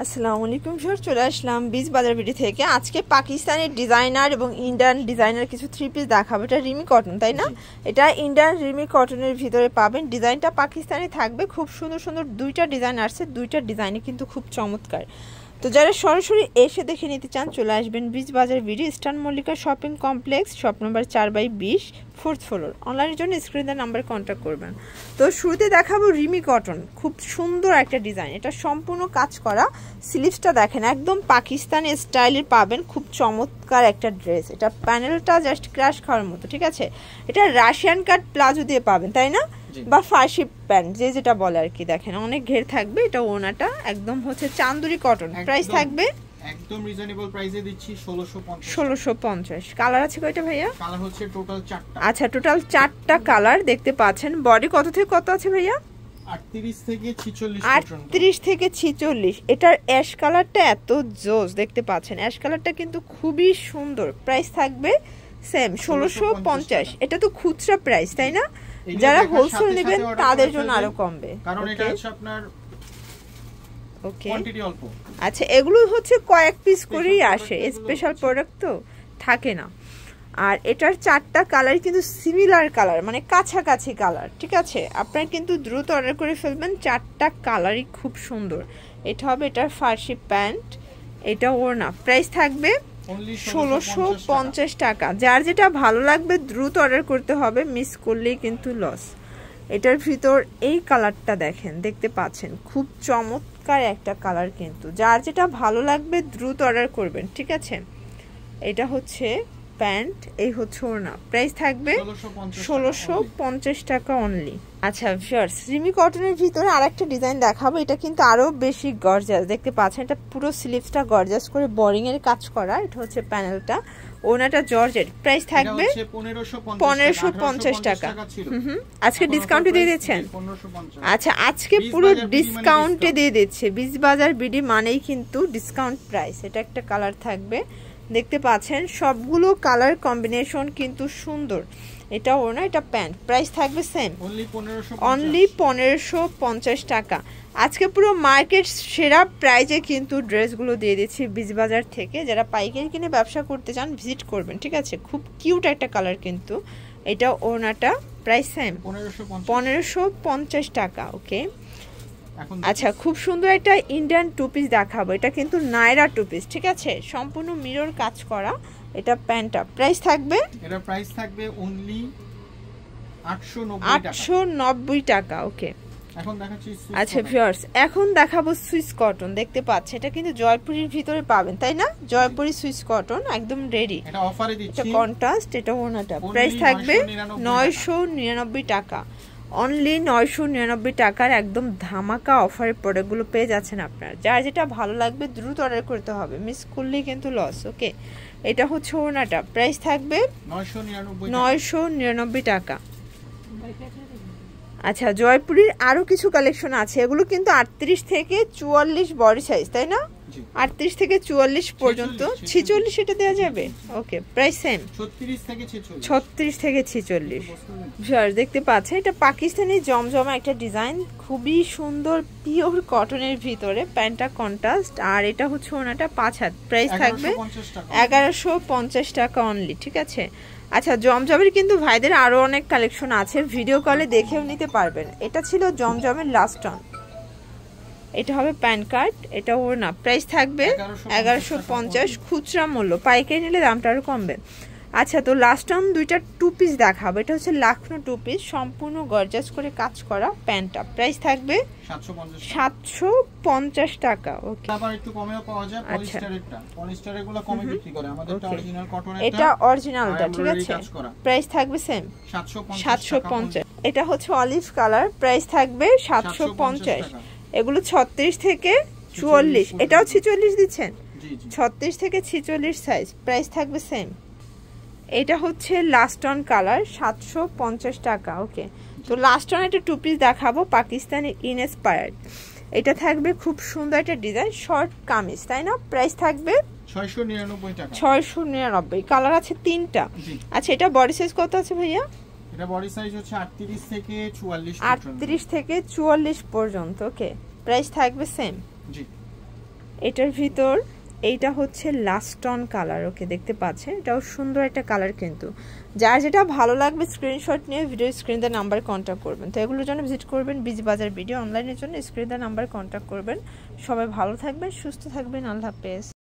আসসালামু আলাইকুম স্যার, চলে আসলাম বীজ বাজার ভিডিও থেকে। আজকে পাকিস্তানের ডিজাইনার এবং ইন্ডিয়ান ডিজাইনার কিছু থ্রি পিস দেখাবো। এটা রিমি কটন, তাই না? এটা ইন্ডিয়ান রিমি কটনের ভিতরে পাবেন। ডিজাইনটা পাকিস্তানি থাকবে। খুব সুন্দর সুন্দর দুইটা ডিজাইন আসছে, দুইটা ডিজাইনই কিন্তু খুব চমৎকার। তো যারা সরাসরি এসে দেখে নিতে চান চলে আসবেন বীজ বাজার video, eastern Mallika shopping complex, shop number 4/20, 4th floor. অনলাইনের জন্য স্ক্রিনের নাম্বারে কন্ট্যাক্ট করবেন। তো শুরুতে দেখাবো রিমি কটন, খুব সুন্দর একটা ডিজাইন। এটা সম্পূর্ণ কাজ করা, স্লিভসটা দেখেন একদম পাকিস্তানি স্টাইলের পাবেন। খুব চমৎকার একটা ড্রেস। এটা প্যানেলটা জাস্ট ক্রাশ খাওয়ার মতো, ঠিক আছে? এটা রাশিয়ান কাট প্লাজো দিয়ে পাবেন, তাই না? বা ফার্সি প্যান্ট, যে যেটা বলে আর কি। দেখেন অনেক ঘের থাকবে। এটা ওনাটা একদম হচ্ছে চান্দুরি কটন। প্রাইস থাকবে একদম রিজনেবল প্রাইসে দিচ্ছি 1650। কালার আছে কয়টা ভাইয়া? কালার হচ্ছে টোটাল 4টা। আচ্ছা, টোটাল 4টা কালার দেখতে পাচ্ছেন। বডি কত থেকে কত আছে ভাইয়া? 38 থেকে 46 পর্যন্ত। 38 থেকে 46। এটার অ্যাশ কালারটা এত জোস দেখতে পাচ্ছেন। অ্যাশ কালারটা কিন্তু খুবই সুন্দর। প্রাইস থাকবে সেম 1650। এটা তো খুচরা প্রাইস, তাই না? যারা হোলসেল নেবেন তাদের জন্য আরো কমবে, কারণ এটা হচ্ছে আপনার ওকে কোয়ান্টিটি অল্প। আচ্ছা, এগুলো হচ্ছে কয়েক পিস করেই আসে, স্পেশাল প্রোডাক্ট তো থাকে না। আর এটার 4টা কালার কিন্তু সিমিলার কালার, মানে কাছাকাছি কালার, ঠিক আছে? আপনারা কিন্তু দ্রুত অর্ডার করে ফেলবেন। 4টা কালারই খুব সুন্দর। এটা হবে এটার ফার্সি প্যান্ট, এটা ওড়না। প্রাইস থাকবে 1650 টাকা। যার যেটা ভালো লাগবে দ্রুত অর্ডার করতে হবে, মিস করলেই কিন্তু লস। এটার ভিতর এই কালারটা দেখেন, দেখতে পাচ্ছেন খুব চমৎকার একটা কালার কিন্তু। যার যেটা ভালো লাগবে দ্রুত অর্ডার করবেন, ঠিক আছে? এটা হচ্ছে প্যান্ট, এই হচ্ছে ওড়না। প্রাইস থাকবে 1650 টাকা অনলি। আচ্ছা ভিউয়ার্স, রিমি কটনের ভিতরে আরেকটা ডিজাইন দেখাবো। এটা কিন্তু আরো বেশি গর্জাস, দেখতে পাচ্ছেন। এটা পুরো স্লিভসটা গর্জাস করে বোরিং এর কাজ করা। এটা হচ্ছে প্যানেলটা, ওনাটা জর্জেট। প্রাইস থাকবে 1550 টাকা। আজকে ডিসকাউন্টে দিয়ে দিচ্ছেন? আচ্ছা, আজকে পুরো ডিসকাউন্টে দিয়ে দিচ্ছে। বীজ বাজার বিডি মানেই কিন্তু ডিসকাউন্ট প্রাইস। এটা একটা কালার থাকবে, দেখতে পাচ্ছেন। সবগুলো কালার কম্বিনেশন কিন্তু সুন্দর। এটা ওড়না, এটা প্যান্ট। প্রাইস থাকবে সেম, অনলি 1550 টাকা। আজকে পুরো মার্কেট সেরা প্রাইজে কিন্তু ড্রেসগুলো দিয়ে দিচ্ছি বীজ বাজার থেকে। যারা পাইকারি কিনে ব্যবসা করতে চান ভিজিট করবেন, ঠিক আছে? খুব কিউট একটা কালার কিন্তু। এটা ওড়নাটা। প্রাইস সেম 1550 টাকা। ওকে, আচ্ছা, খুব সুন্দর একটা ইন্ডিয়ান টু পিস দেখাবো। এটা কিন্তু নায়রা টু পিস, ঠিক আছে? সম্পূর্ণ মিরর কাজ করা। এটা প্যান্টটা। প্রাইস থাকবে অনলি 890 টাকা। ওকে, এখন দেখাচ্ছি। আচ্ছা ভিউয়ার্স, এখন দেখাবো সুইস কটন। দেখতে পাচ্ছেন এটা কিন্তু জয়পুরের ভিতরে পাবেন, তাই না? জয়পুরি সুইস কটন একদম রেডি। এটা অফারে দিচ্ছি। এটা কন্ট্রাস্ট, এটা ওনাটা। প্রাইস থাকবে 999 টাকা। অনলি 999 টাকার একদম ধামাকা অফারের প্রোডাক্টগুলো পেয়ে যাচ্ছেন আপনারা। যার যেটা ভালো লাগবে দ্রুত অর্ডার করতে হবে, মিস করলেই কিন্তু লস। ওকে, এটা হচ্ছে ওড়নাটা। প্রাইস থাকবে 999 টাকা। আচ্ছা, জয়পুরের আরো কিছু কালেকশন আছে। এগুলো কিন্তু 38 থেকে 44 বডি সাইজ, তাই না? 38 থেকে 44 পর্যন্ত। 46 এটা দেওয়া যাবে? ওকে, প্রাইস সেম 36 থেকে 46। ভিউয়ার্স, দেখতে পাচ্ছেন এটা পাকিস্তানি জমজমা একটা ডিজাইন, খুবই সুন্দর, পিওর কটনের ভিতরে। প্যান্টটা কন্ট্রাস্ট, আর এটা হচ্ছে ওনাটা 5 হাত। প্রাইস থাকবে 1150 টাকা অনলি, ঠিক আছে? আচ্ছা, জমজমের কিন্তু ভাইদের আরো অনেক কালেকশন আছে, ভিডিও কলে দেখেও নিতে পারবেন। এটা ছিল জমজমের লাস্ট অন। এটা হবে প্যান কার্ড, এটা ওড়না। প্রাইস থাকবে 1150 খুচরা মূল্য। পাইকারি নিলে দামটা আরো কমবে। আচ্ছা, তো লাস্ট অন দুইটা টু পিস দেখাবো। এটা হচ্ছে লাখনো টু পিস, সম্পূর্ণ গর্জাস করে কাজ করা প্যান্টটা। প্রাইস থাকবে 750 টাকা। ওকে, আবার একটু কমেও পাওয়া যায়। পলিস্টারেরগুলো কমে বিক্রি করে, আমাদেরটা অরিজিনাল কটন। এটা অরিজিনালটা, ঠিক আছে? প্রাইস থাকবে সেম 750। এটা হচ্ছে অলিভ কালার। প্রাইস থাকবে 750। এগুলো 36 থেকে 44। এটাও 46 দিচ্ছেন? 36 থেকে 46 সাইজ। প্রাইস থাকবে সেম। এটা হচ্ছে লাস্ট অন কালার, 750 টাকা। ওকে, তো লাস্ট অন একটা টু পিস দেখাবো, পাকিস্তানি ইনস্পায়ার্ড। এটা থাকবে খুব সুন্দর একটা ডিজাইন, শর্ট কামিজ, তাই না? প্রাইস থাকবে 699 টাকা। 699। কালার আছে 3টা। আচ্ছা, এটা বডি সাইজ কত আছে ভাইয়া? এটা বডি সাইজ হচ্ছে 38 থেকে 44 পর্যন্ত। 38 থেকে 44 পর্যন্ত। ওকে, প্রাইস থাকবে সেম। জি, এটার ভিতর এইটা হচ্ছে লাস্টন কালার, ওকে দেখতে পাচ্ছেন, এটাও সুন্দর একটা কালার। কিন্তু যার যেটা ভালো লাগবে স্ক্রিনশট নিয়ে ভিডিও স্ক্রিনে নাম্বার কন্ট্যাক্ট করবেন। তো এগুলোর জন্য ভিজিট করবেন বিজি বাজার ভিডিও অনলাইনের জন্য স্ক্রিনে নাম্বার কন্ট্যাক্ট করবেন। সবাই ভালো থাকবেন, সুস্থ থাকবেন, আল্লাহ হাফেজ।